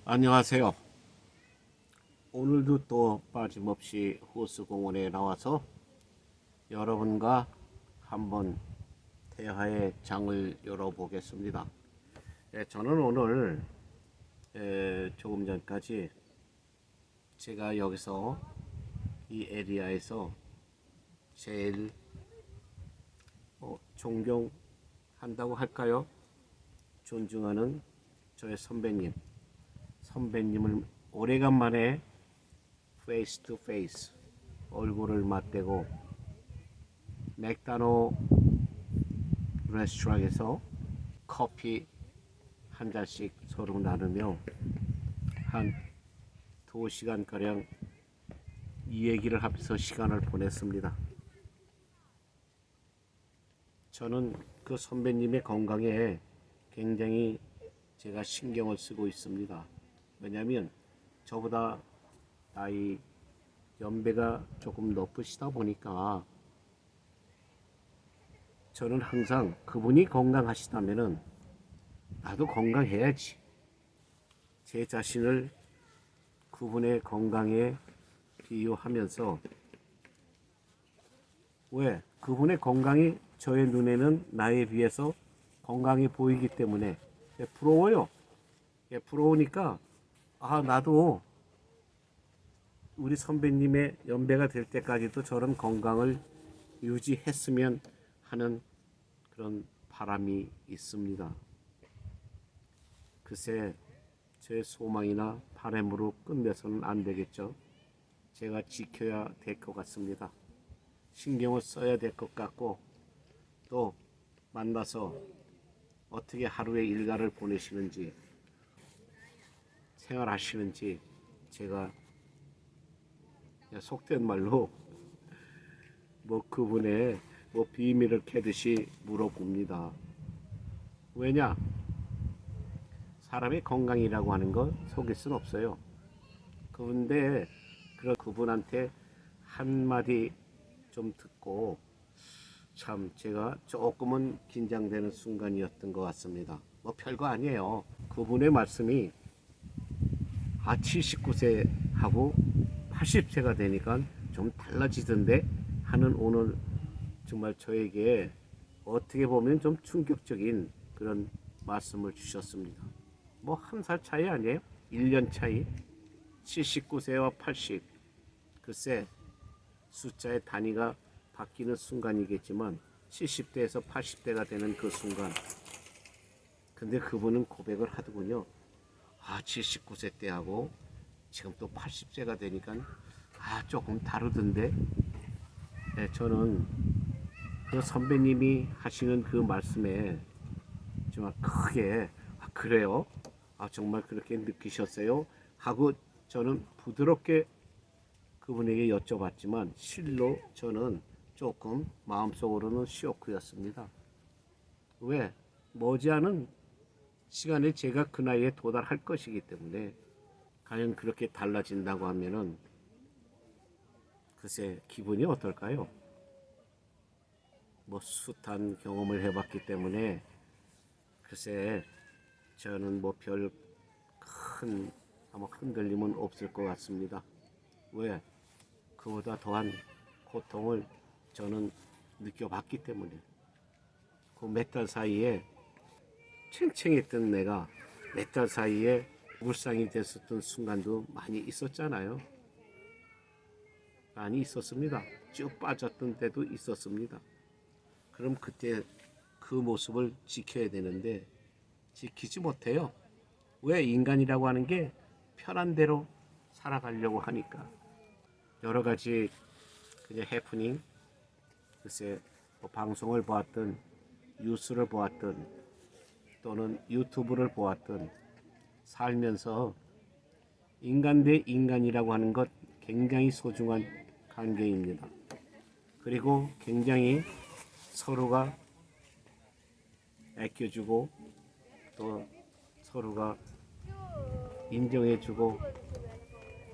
안녕하세요. 오늘도 또 빠짐없이 호수공원에 나와서 여러분과 한번 대화의 장을 열어보겠습니다. 저는 오늘 조금 전까지 제가 여기서 이 에리아에서 제일 존경한다고 할까요? 존중하는 저의 선배님을 오래간만에 페이스 투 페이스 얼굴을 맞대고 맥다노 레스토랑에서 커피 한 잔씩 서로 나누며 한 2시간가량 이 얘기를 하면서 시간을 보냈습니다. 저는 그 선배님의 건강에 굉장히 제가 신경을 쓰고 있습니다. 왜냐하면 저보다 나이 연배가 조금 높으시다 보니까 저는 항상 그분이 건강하시다면은 나도 건강해야지. 제 자신을 그분의 건강에 비유하면서 왜? 그분의 건강이 저의 눈에는 나에 비해서 건강해 보이기 때문에 부러워요. 부러우니까 나도 우리 선배님의 연배가 될 때까지도 저런 건강을 유지했으면 하는 그런 바람이 있습니다. 글쎄 제 소망이나 바람으로 끝내서는 안 되겠죠. 제가 지켜야 될 것 같습니다. 신경을 써야 될 것 같고 또 만나서 어떻게 하루의 일과를 보내시는지 생활하시는지 제가 속된 말로 그분의 비밀을 캐듯이 물어봅니다. 왜냐? 사람의 건강이라고 하는 건 속일 순 없어요. 그런데 그분한테 한마디 좀 듣고 참 제가 조금은 긴장되는 순간이었던 것 같습니다. 별거 아니에요. 그분의 말씀이 79세하고 80세가 되니까 좀 달라지던데 하는 오늘 정말 저에게 어떻게 보면 좀 충격적인 그런 말씀을 주셨습니다. 한 살 차이 아니에요? 1년 차이. 79세와 80. 글쎄 숫자의 단위가 바뀌는 순간이겠지만 70대에서 80대가 되는 그 순간. 근데 그분은 고백을 하더군요. 79세 때하고 지금 또 80세가 되니까 조금 다르던데. 저는 그 선배님이 하시는 그 말씀에 정말 크게 그래요? 정말 그렇게 느끼셨어요? 하고 저는 부드럽게 그분에게 여쭤봤지만 실로 저는 조금 마음속으로는 쇼크였습니다. 왜? 머지않은 시간에 제가 그 나이에 도달할 것이기 때문에 과연 그렇게 달라진다고 하면은 글쎄 기분이 어떨까요? 숱한 경험을 해봤기 때문에 글쎄 저는 별 큰 아마 흔들림은 없을 것 같습니다. 왜? 그보다 더한 고통을 저는 느껴봤기 때문에 그 몇 달 사이에 챙챙했던 내가 몇 달 사이에 물상이 됐었던 순간도 많이 있었잖아요. 많이 있었습니다. 쭉 빠졌던 때도 있었습니다. 그럼 그때 그 모습을 지켜야 되는데 지키지 못해요. 왜? 인간이라고 하는 게 편한 대로 살아가려고 하니까 여러 가지 그냥 해프닝, 글쎄 방송을 보았든 뉴스를 보았든 또는 유튜브를 보았든 살면서 인간 대 인간이라고 하는 것 굉장히 소중한 관계입니다. 그리고 굉장히 서로가 아껴주고 또 서로가 인정해주고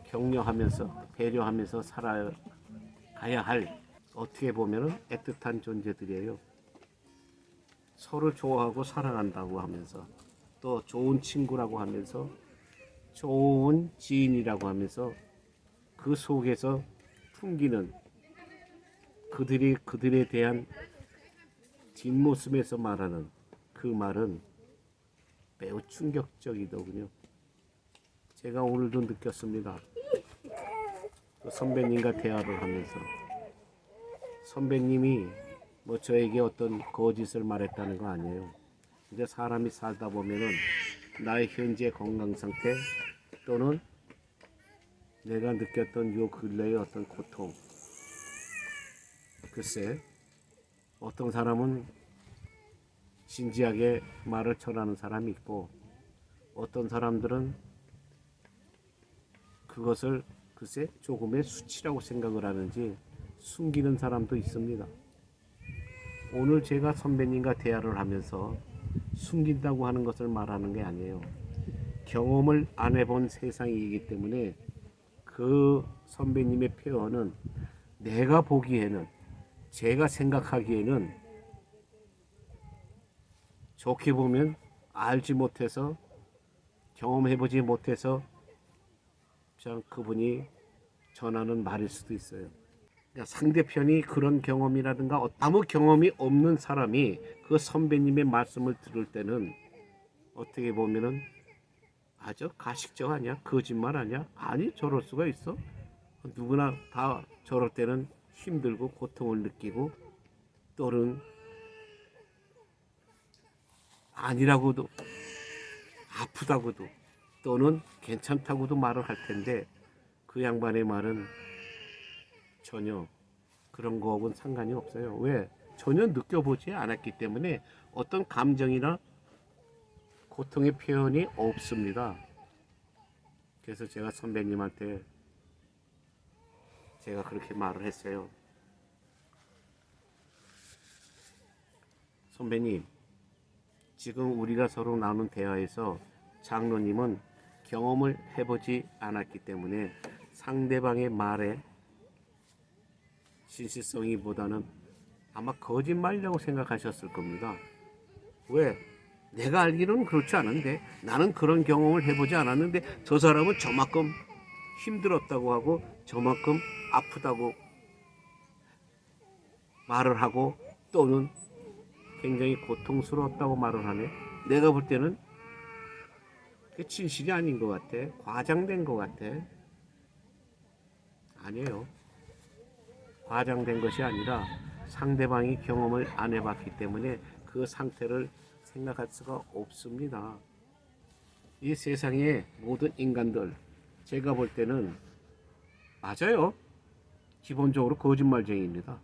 격려하면서 배려하면서 살아가야 할 어떻게 보면 애틋한 존재들이에요. 서로 좋아하고 사랑한다고 하면서 또 좋은 친구라고 하면서 좋은 지인이라고 하면서 그 속에서 풍기는 그들에 대한 뒷모습에서 말하는 그 말은 매우 충격적이더군요. 제가 오늘도 느꼈습니다. 그 선배님과 대화를 하면서 선배님이 뭐 저에게 어떤 거짓을 말했다는 거 아니에요. 근데 사람이 살다 보면은 나의 현재 건강 상태 또는 내가 느꼈던 요 근래의 어떤 고통, 글쎄 어떤 사람은 진지하게 말을 전하는 사람이 있고 어떤 사람들은 그것을 글쎄 조금의 수치라고 생각을 하는지 숨기는 사람도 있습니다. 오늘 제가 선배님과 대화를 하면서 숨긴다고 하는 것을 말하는 게 아니에요. 경험을 안 해본 세상이기 때문에 그 선배님의 표현은 내가 보기에는 제가 생각하기에는 좋게 보면 알지 못해서 경험해보지 못해서 그냥 그분이 전하는 말일 수도 있어요. 그러니까 상대편이 그런 경험이라든가 아무 경험이 없는 사람이 그 선배님의 말씀을 들을 때는 어떻게 보면은 아주 가식적 아니야? 거짓말 아니야? 아니 저럴 수가 있어? 누구나 다 저럴 때는 힘들고 고통을 느끼고 또는 아니라고도 아프다고도 또는 괜찮다고도 말을 할 텐데 그 양반의 말은 전혀 그런 거하고는 상관이 없어요. 왜? 전혀 느껴보지 않았기 때문에 어떤 감정이나 고통의 표현이 없습니다. 그래서 제가 선배님한테 제가 그렇게 말을 했어요. 선배님, 지금 우리가 서로 나눈 대화에서 장로님은 경험을 해보지 않았기 때문에 상대방의 말에 진실성이보다는 아마 거짓말이라고 생각하셨을 겁니다. 왜? 내가 알기로는 그렇지 않은데 나는 그런 경험을 해보지 않았는데 저 사람은 저만큼 힘들었다고 하고 저만큼 아프다고 말을 하고 또는 굉장히 고통스러웠다고 말을 하네. 내가 볼 때는 그게 진실이 아닌 것 같아. 과장된 것 같아. 아니에요. 과장된 것이 아니라 상대방이 경험을 안 해봤기 때문에 그 상태를 생각할 수가 없습니다. 이 세상의 모든 인간들 제가 볼 때는 맞아요. 기본적으로 거짓말쟁이입니다.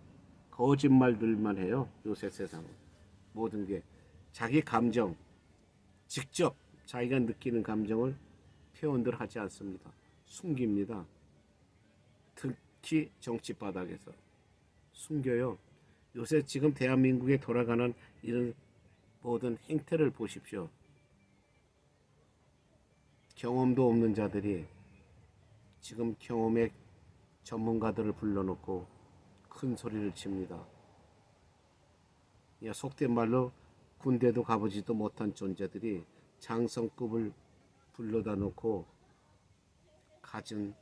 거짓말들만 해요. 요새 세상은. 모든 게 자기 감정 직접 자기가 느끼는 감정을 표현들 하지 않습니다. 숨깁니다. 특히 정치 바닥에서 숨겨요. 요새 지금 대한민국에 돌아가는 이런 모든 행태를 보십시오. 경험도 없는 자들이 지금 경험의 전문가들을 불러놓고 큰 소리를 칩니다. 속된 말로 군대도 가보지도 못한 존재들이 장성급을 불러다 놓고 갖은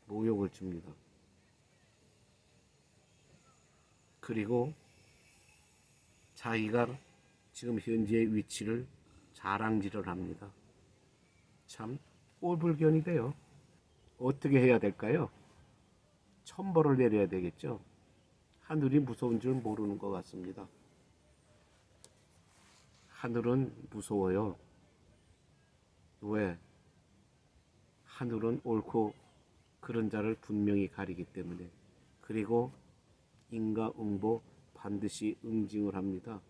모욕을 줍니다. 그리고 자기가 지금 현재의 위치를 자랑질을 합니다. 참 꼴불견이 돼요. 어떻게 해야 될까요? 천벌을 내려야 되겠죠. 하늘이 무서운 줄 모르는 것 같습니다. 하늘은 무서워요. 왜? 하늘은 옳고 그런 자를 분명히 가리기 때문에. 그리고 인과응보 반드시 응징을 합니다.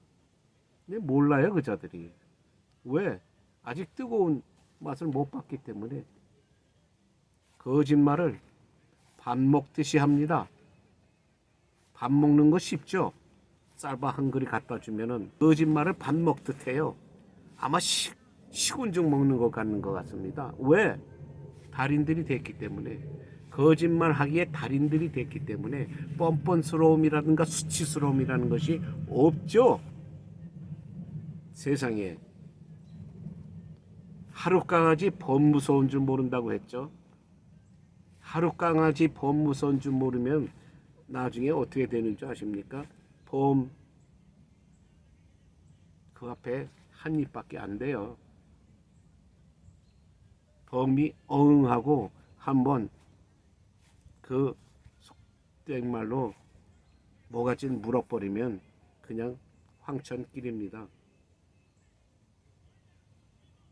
근데 몰라요 그 자들이. 왜? 아직 뜨거운 맛을 못 봤기 때문에. 거짓말을 밥 먹듯이 합니다. 밥 먹는 거 쉽죠? 쌀밥 한 그릇 갖다 주면은 거짓말을 밥 먹듯 해요. 아마 식은죽 먹는 것 같는 것 같습니다. 왜? 달인들이 됐기 때문에. 거짓말 하기에 달인들이 됐기 때문에 뻔뻔스러움이라든가 수치스러움이라는 것이 없죠. 세상에 하룻강아지 범 무서운 줄 모른다고 했죠. 하룻강아지 범 무서운 줄 모르면 나중에 어떻게 되는 줄 아십니까? 범 그 앞에 한 입밖에 안 돼요. 범이 어흥하고 한번 그 속된 말로 모가지를 물어버리면 그냥 황천길입니다.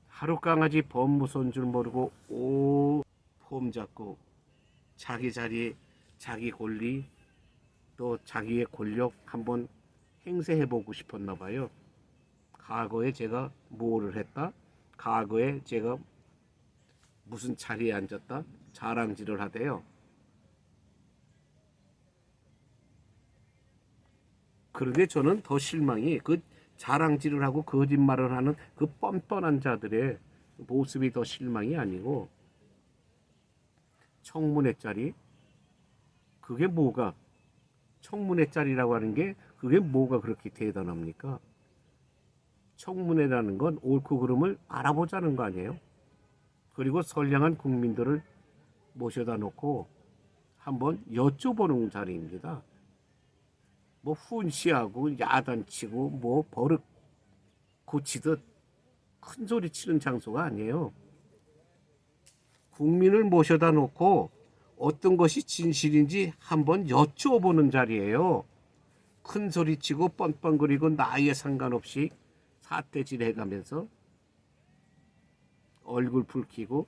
하룻강아지 범 무서운 줄 모르고 폼 잡고 자기 자리, 자기 권리, 또 자기의 권력 한번 행세해보고 싶었나 봐요. 과거에 제가 뭐를 했다? 과거에 제가 무슨 자리에 앉았다? 자랑질을 하대요. 그런데 저는 더 실망이 그 자랑질을 하고 거짓말을 하는 그 뻔뻔한 자들의 모습이 더 실망이 아니고 청문회짜리 그게 뭐가 청문회짜리라고 하는 게 그게 뭐가 그렇게 대단합니까? 청문회라는 건 옳고 그름을 알아보자는 거 아니에요? 그리고 선량한 국민들을 모셔다 놓고 한번 여쭤보는 자리입니다. 뭐 훈시하고 야단치고 뭐 버릇 고치듯 큰 소리 치는 장소가 아니에요. 국민을 모셔다 놓고 어떤 것이 진실인지 한번 여쭤보는 자리예요. 큰 소리 치고 뻔뻔거리고 나이에 상관없이 사태질 해가면서 얼굴 붉히고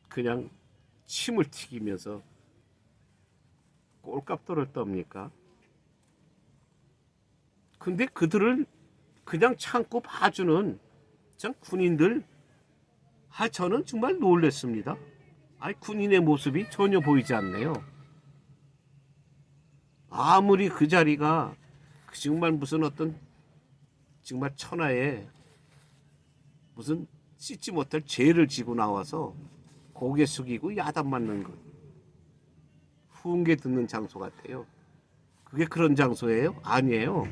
그냥 침을 튀기면서 꼴값도를 떱니까? 근데 그들을 그냥 참고 봐주는 참 군인들, 저는 정말 놀랬습니다. 군인의 모습이 전혀 보이지 않네요. 아무리 그 자리가 정말 무슨 어떤 정말 천하에 무슨 씻지 못할 죄를 지고 나와서 고개 숙이고 야단 맞는 것, 훈계 듣는 장소 같아요. 그게 그런 장소예요? 아니에요.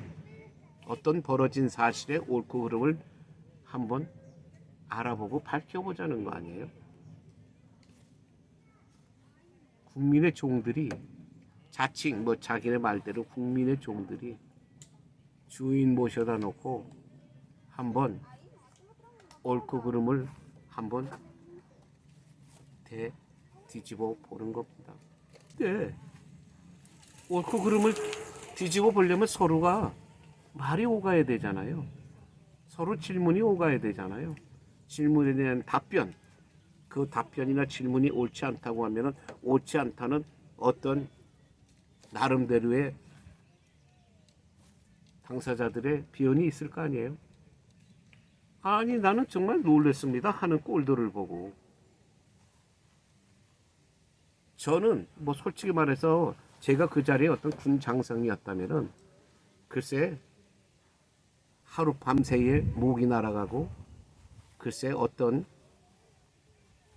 어떤 벌어진 사실의 옳고 그름을 한번 알아보고 밝혀보자는 거 아니에요? 국민의 종들이 자칭 뭐 자기네 말대로 국민의 종들이 주인 모셔다 놓고 한번 옳고 그름을 한번 뒤집어 보는 겁니다. 네. 옳고 그름을 뒤집어 보려면 서로가 말이 오가야 되잖아요. 서로 질문이 오가야 되잖아요. 질문에 대한 답변, 그 답변이나 질문이 옳지 않다고 하면은 옳지 않다는 어떤 나름대로의 당사자들의 비언이 있을 거 아니에요. 아니 나는 정말 놀랐습니다. 하는 꼴들을 보고. 저는 뭐 솔직히 말해서 제가 그 자리에 어떤 군 장성이었다면은 글쎄 하루 밤새에 목이 날아가고 글쎄 어떤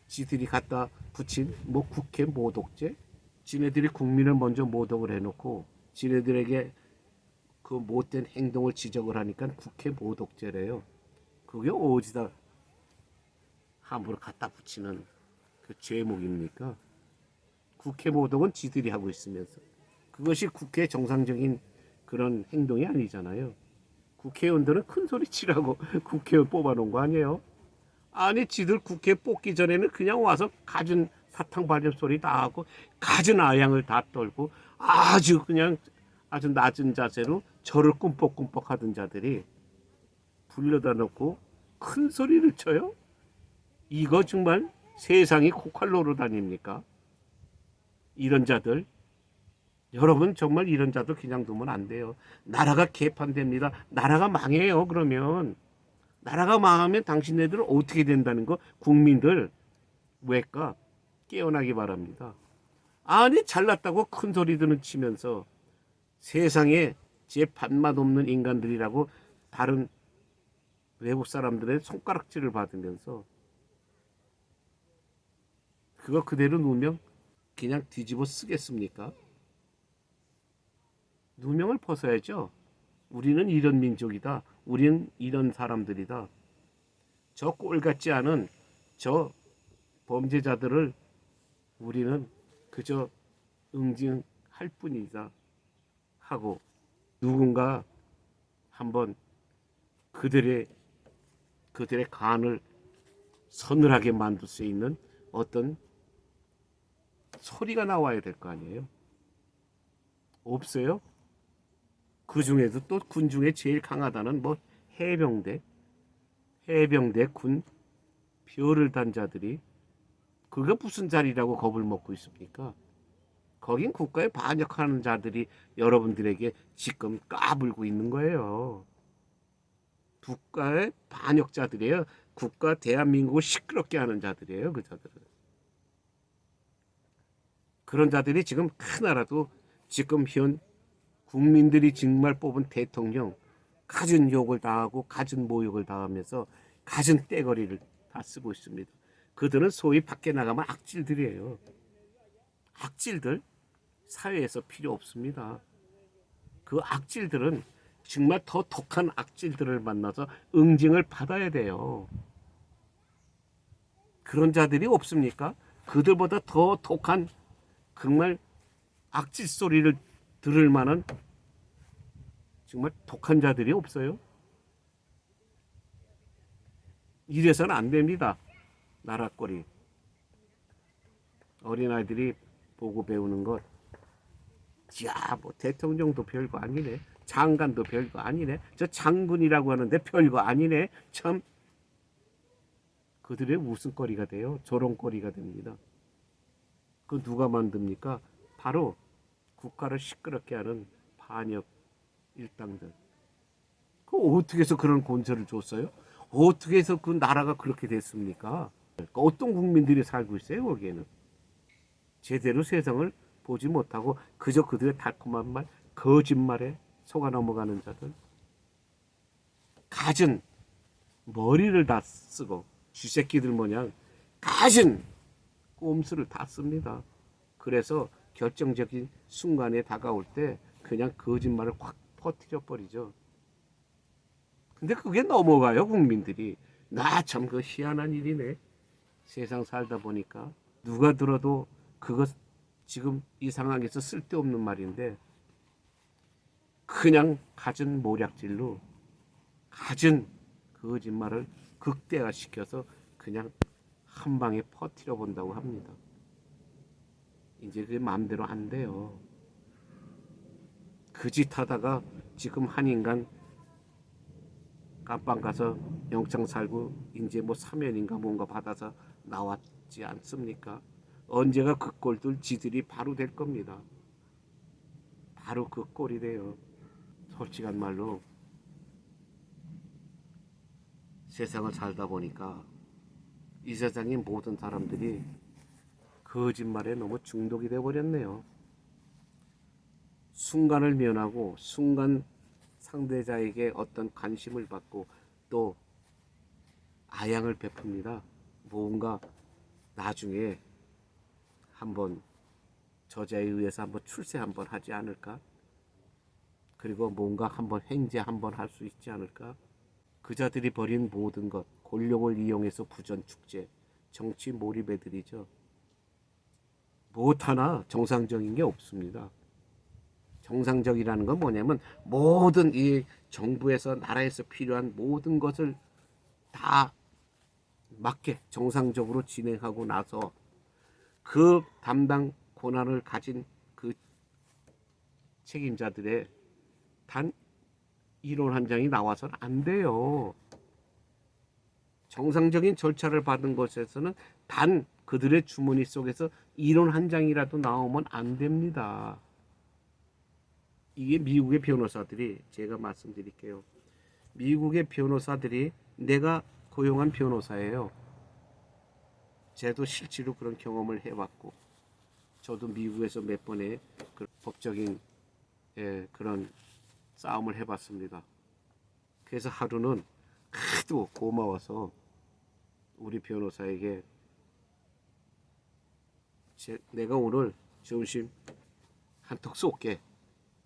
지들이 갖다 붙인 뭐 국회 모독죄 지네들이 국민을 먼저 모독을 해놓고 지네들에게 그 못된 행동을 지적을 하니까 국회 모독죄래요. 그게 어디다 함부로 갖다 붙이는 그 죄목입니까? 국회 모독은 지들이 하고 있으면서 그것이 국회 정상적인 그런 행동이 아니잖아요. 국회의원들은 큰 소리 치라고 국회의원 뽑아놓은 거 아니에요? 아니 지들 국회 뽑기 전에는 그냥 와서 갖은 사탕 발효 소리 다 하고 갖은 아양을 다 떨고 아주 그냥 아주 낮은 자세로 절을 꿈뻑꿈뻑 하던 자들이 불러다 놓고 큰 소리를 쳐요? 이거 정말 세상이 코칼로로 다닙니까? 이런 자들 여러분 정말 이런 자들 그냥 두면 안 돼요. 나라가 개판됩니다. 나라가 망해요. 그러면 나라가 망하면 당신네들은 어떻게 된다는 거 국민들 왜까 깨어나기 바랍니다. 아니 잘났다고 큰 소리들은 치면서 세상에 제 밥맛 없는 인간들이라고 다른 외국 사람들의 손가락질을 받으면서 그거 그대로 누명 그냥 뒤집어 쓰겠습니까? 누명을 벗어야죠. 우리는 이런 민족이다. 우리는 이런 사람들이다. 저 꼴 같지 않은 저 범죄자들을 우리는 그저 응징할 뿐이다 하고 누군가 한번 그들의 간을 서늘하게 만들 수 있는 어떤 소리가 나와야 될 거 아니에요? 없어요? 그 중에도 또 군 중에 제일 강하다는 뭐 해병대 군 별을 단 자들이 그게 무슨 자리라고 겁을 먹고 있습니까? 거긴 국가에 반역하는 자들이 여러분들에게 지금 까불고 있는 거예요. 국가의 반역자들이에요. 국가 대한민국을 시끄럽게 하는 자들이에요. 그 자들은. 그런 자들이 지금 하나라도 지금 현 국민들이 정말 뽑은 대통령 갖은 욕을 당하고 갖은 모욕을 당하면서 갖은 떼거리를 다 쓰고 있습니다. 그들은 소위 밖에 나가면 악질들이에요. 악질들 사회에서 필요 없습니다. 그 악질들은 정말 더 독한 악질들을 만나서 응징을 받아야 돼요. 그런 자들이 없습니까? 그들보다 더 독한 정말 악질 소리를 들을 만한 정말 독한 자들이 없어요. 이래서는 안 됩니다. 나라꼴이. 어린아이들이 보고 배우는 것. 야, 뭐 대통령도 별거 아니네. 장관도 별거 아니네. 저 장군이라고 하는데 별거 아니네. 참 그들의 웃음거리가 돼요. 조롱거리가 됩니다. 그 누가 만듭니까? 바로 국가를 시끄럽게 하는 반역 일당들. 그 어떻게 해서 그런 권세를 줬어요? 어떻게 해서 그 나라가 그렇게 됐습니까? 어떤 국민들이 살고 있어요, 거기에는? 제대로 세상을 보지 못하고 그저 그들의 달콤한 말, 거짓말에 속아 넘어가는 자들. 갖은 머리를 다 쓰고 쥐새끼들 모양 갖은 꼼수를 다 씁니다. 그래서 결정적인 순간에 다가올 때 그냥 거짓말을 확 퍼뜨려 버리죠. 근데 그게 넘어가요, 국민들이. 나 참 그 희한한 일이네. 세상 살다 보니까 누가 들어도 그것 지금 이 상황에서 쓸데없는 말인데 그냥 갖은 모략질로 갖은 거짓말을 극대화시켜서 그냥 한 방에 퍼뜨려 본다고 합니다. 이제 그게 마음대로 안 돼요. 그 짓 하다가 지금 한 인간 깜빵 가서 영장 살고 이제 뭐 사면인가 뭔가 받아서 나왔지 않습니까? 언제가 그 꼴들 지들이 바로 될 겁니다. 바로 그 꼴이 돼요. 솔직한 말로 세상을 살다 보니까 이 세상의 모든 사람들이 거짓말에 너무 중독이 되어 버렸네요. 순간을 면하고 순간 상대자에게 어떤 관심을 받고 또 아양을 베풉니다. 뭔가 나중에 한번 저자에 의해서 한번 출세 한번 하지 않을까? 그리고 뭔가 한번 횡재 한번 할 수 있지 않을까? 그자들이 벌인 모든 것, 권력을 이용해서 부전축제, 정치 몰입애들이죠. 무엇 하나 정상적인 게 없습니다. 정상적이라는 건 뭐냐면 모든 이 정부에서 나라에서 필요한 모든 것을 다 맞게 정상적으로 진행하고 나서 그 담당 권한을 가진 그 책임자들의 단 이론 한 장이 나와서는 안 돼요. 정상적인 절차를 받은 것에서는 단 그들의 주머니 속에서 이론 한 장이라도 나오면 안 됩니다. 이게 미국의 변호사들이 제가 말씀드릴게요. 미국의 변호사들이 내가 고용한 변호사예요. 저도 실제로 그런 경험을 해봤고 저도 미국에서 몇 번의 그 법적인 그런 싸움을 해봤습니다. 그래서 하루는 하도 고마워서 우리 변호사에게 내가 오늘 점심 한턱 쏠게.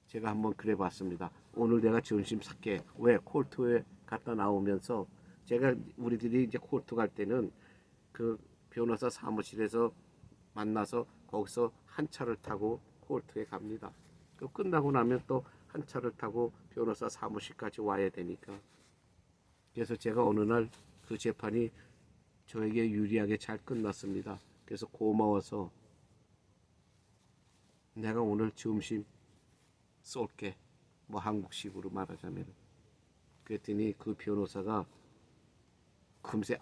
제가 한번 그래봤습니다. 오늘 내가 점심 살게. 왜? 콜트에 갔다 나오면서 제가 우리들이 이제 코र्트 갈 때는 그 변호사 사무실에서 만나서 거기서 한 차를 타고 코र्트에 갑니다. 그 끝나고 나면 또 한 차를 타고 변호사 사무실까지 와야 되니까. 그래서 제가 어느 날 그 재판이 저에게 유리하게 잘 끝났습니다. 그래서 고마워서 내가 오늘 점심 쏠게. 뭐 한국식으로 말하자면. 그랬더니 그 변호사가 금세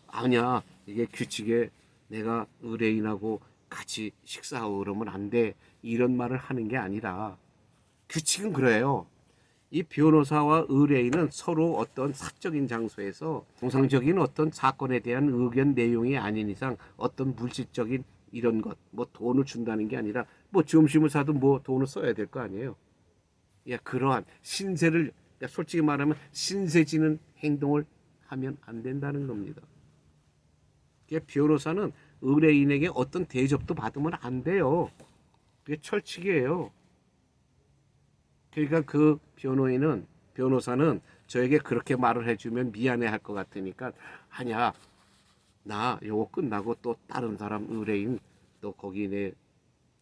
아니야, 이게 규칙에 내가 의뢰인하고 같이 식사하고 그러면 안 돼, 이런 말을 하는 게 아니라 규칙은 그래요. 이 변호사와 의뢰인은 서로 어떤 사적인 장소에서 통상적인 어떤 사건에 대한 의견 내용이 아닌 이상 어떤 물질적인 이런 것, 뭐 돈을 준다는 게 아니라 뭐 점심을 사도 뭐 돈을 써야 될 거 아니에요. 야, 그러한 신세를, 솔직히 말하면 신세지는 행동을 하면 안 된다는 겁니다. 변호사는 의뢰인에게 어떤 대접도 받으면 안 돼요. 그게 철칙이에요. 그러니까 그 변호사는 저에게 그렇게 말을 해주면 미안해 할 것 같으니까, 아니야, 나 요거 끝나고 또 다른 사람 의뢰인 또 거기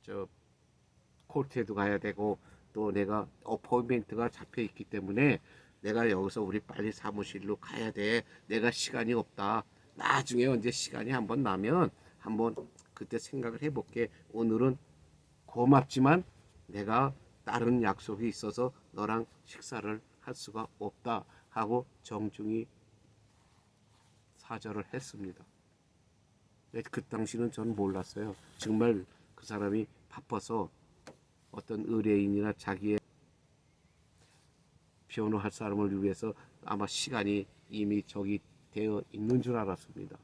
저 코르테도 가야 되고 또 내가 어포인트가 잡혀 있기 때문에 내가 여기서 우리 빨리 사무실로 가야 돼. 내가 시간이 없다. 나중에 언제 시간이 한번 나면 한번 그때 생각을 해볼게. 오늘은 고맙지만 내가 다른 약속이 있어서 너랑 식사를 할 수가 없다 하고 정중히 사절을 했습니다. 그 당시는 저는 몰랐어요. 정말 그 사람이 바빠서 어떤 의뢰인이나 자기의 변호할 사람을 위해서 아마 시간이 이미 저기 되어 있는 줄 알았습니다.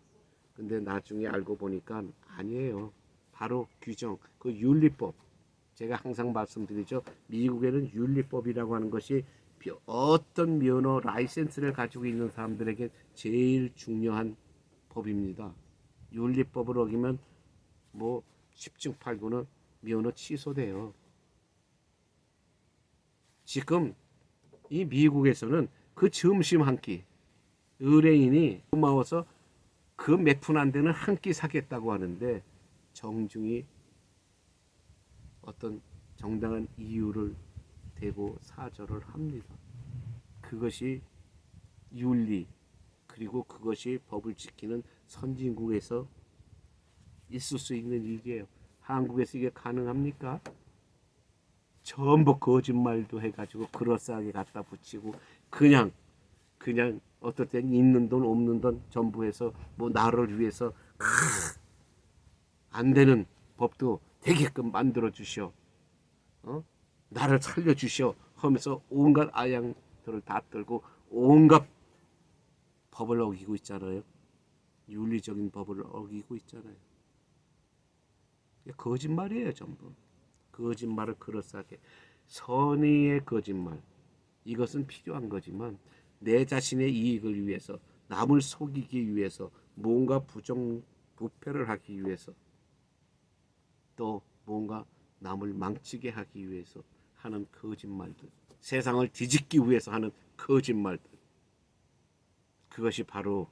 근데 나중에 알고 보니까 아니에요. 바로 규정, 그 윤리법. 제가 항상 말씀드리죠. 미국에는 윤리법이라고 하는 것이 어떤 면허 라이센스를 가지고 있는 사람들에게 제일 중요한 법입니다. 윤리법을 어기면 뭐 10중 8구는 면허 취소돼요. 지금 이 미국에서는 그 점심 한 끼 의뢰인이 고마워서 그 몇 푼 안 되는 한 끼 사겠다고 하는데 정중히 어떤 정당한 이유를 대고 사절을 합니다. 그것이 윤리, 그리고 그것이 법을 지키는 선진국에서 있을 수 있는 일이에요. 한국에서 이게 가능합니까? 전부 거짓말도 해가지고 그럴싸하게 갖다 붙이고 그냥 어떨 땐 있는 돈 없는 돈 전부 해서 뭐 나를 위해서 안 되는 법도 되게끔 만들어 주시오. 나를 살려 주시오 하면서 온갖 아양들을 다 떨고 온갖 법을 어기고 있잖아요. 윤리적인 법을 어기고 있잖아요. 거짓말이에요, 전부. 거짓말을 그럴싸하게. 선의의 거짓말. 이것은 필요한 거지만 내 자신의 이익을 위해서, 남을 속이기 위해서, 뭔가 부패를 하기 위해서, 또 뭔가 남을 망치게 하기 위해서 하는 거짓말들, 세상을 뒤집기 위해서 하는 거짓말들, 그것이 바로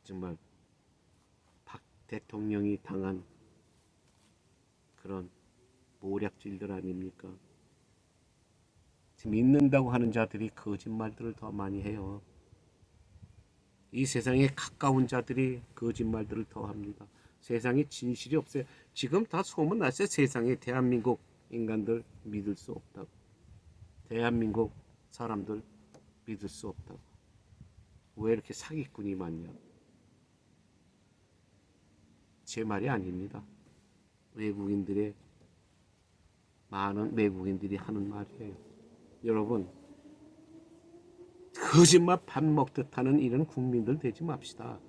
정말 박 대통령이 당한 그런 모략질들 아닙니까? 믿는다고 하는 자들이 거짓말들을 더 많이 해요. 이 세상에 가까운 자들이 거짓말들을 더 합니다. 세상에 진실이 없어요. 지금 다 소문났어요. 세상에 대한민국 인간들 믿을 수 없다고. 대한민국 사람들 믿을 수 없다고. 왜 이렇게 사기꾼이 많냐? 제 말이 아닙니다. 많은 외국인들이 하는 말이에요. 여러분, 거짓말 밥 먹듯 하는 이런 국민들 되지 맙시다.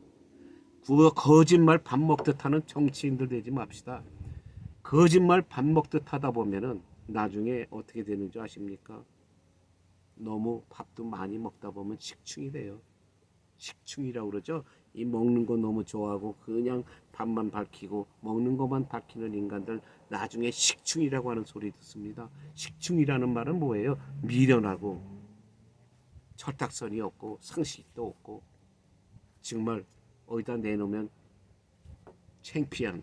거짓말 밥 먹듯 하는 정치인들 되지 맙시다. 거짓말 밥 먹듯 하다 보면은 나중에 어떻게 되는 줄 아십니까? 너무 밥도 많이 먹다 보면 식충이 돼요. 식충이라고 그러죠. 이 먹는 거 너무 좋아하고 그냥 밥만 밝히고 먹는 것만 밝히는 인간들 나중에 식충이라고 하는 소리 듣습니다. 식충이라는 말은 뭐예요? 미련하고 철딱선이 없고 상식도 없고 정말 어디다 내놓으면 창피한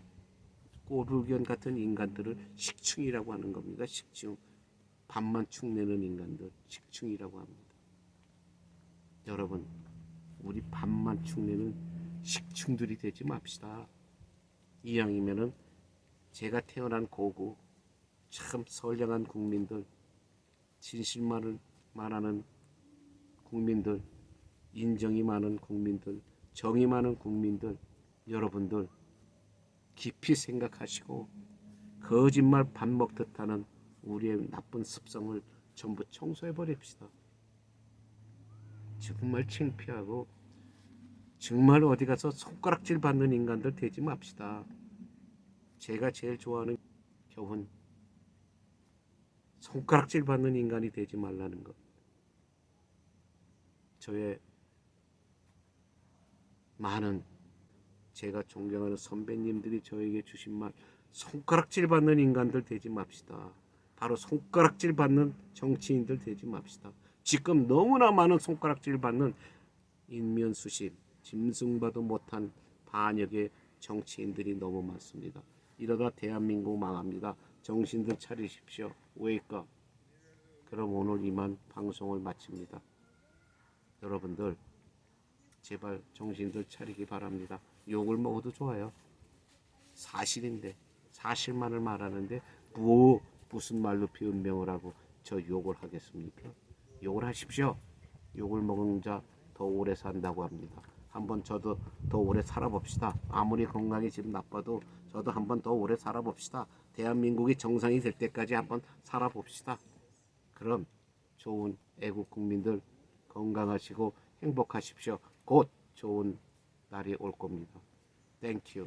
꼬불견 같은 인간들을 식충이라고 하는 겁니다. 식충. 밥만 축내는 인간들 식충이라고 합니다. 여러분, 우리 밥만 축내는 식충들이 되지 맙시다. 이왕이면은 제가 태어난 고구, 참 선량한 국민들, 진실만을 말하는 국민들, 인정이 많은 국민들, 정이 많은 국민들, 여러분들 깊이 생각하시고 거짓말 밥 먹듯 하는 우리의 나쁜 습성을 전부 청소해 버립시다. 정말 창피하고 정말 어디 가서 손가락질 받는 인간들 되지 맙시다. 제가 제일 좋아하는 교훈, 손가락질 받는 인간이 되지 말라는 것. 저의 많은 제가 존경하는 선배님들이 저에게 주신 말, 손가락질 받는 인간들 되지 맙시다. 바로 손가락질 받는 정치인들 되지 맙시다. 지금 너무나 많은 손가락질 받는 인면수심, 짐승봐도 못한 반역의 정치인들이 너무 많습니다. 이러다 대한민국 망합니다. 정신들 차리십시오. 웨이크업. 그럼 오늘 이만 방송을 마칩니다. 여러분들 제발 정신들 차리기 바랍니다. 욕을 먹어도 좋아요. 사실인데 사실만을 말하는데 무슨 말로 변명을 하고 저 욕을 하겠습니까? 욕을 하십시오. 욕을 먹은 자 더 오래 산다고 합니다. 한번 저도 더 오래 살아봅시다. 아무리 건강이 지금 나빠도 저도 한번 더 오래 살아봅시다. 대한민국이 정상이 될 때까지 한번 살아봅시다. 그럼 좋은 애국 국민들 건강하시고 행복하십시오. 곧 좋은 날이 올 겁니다. 땡큐.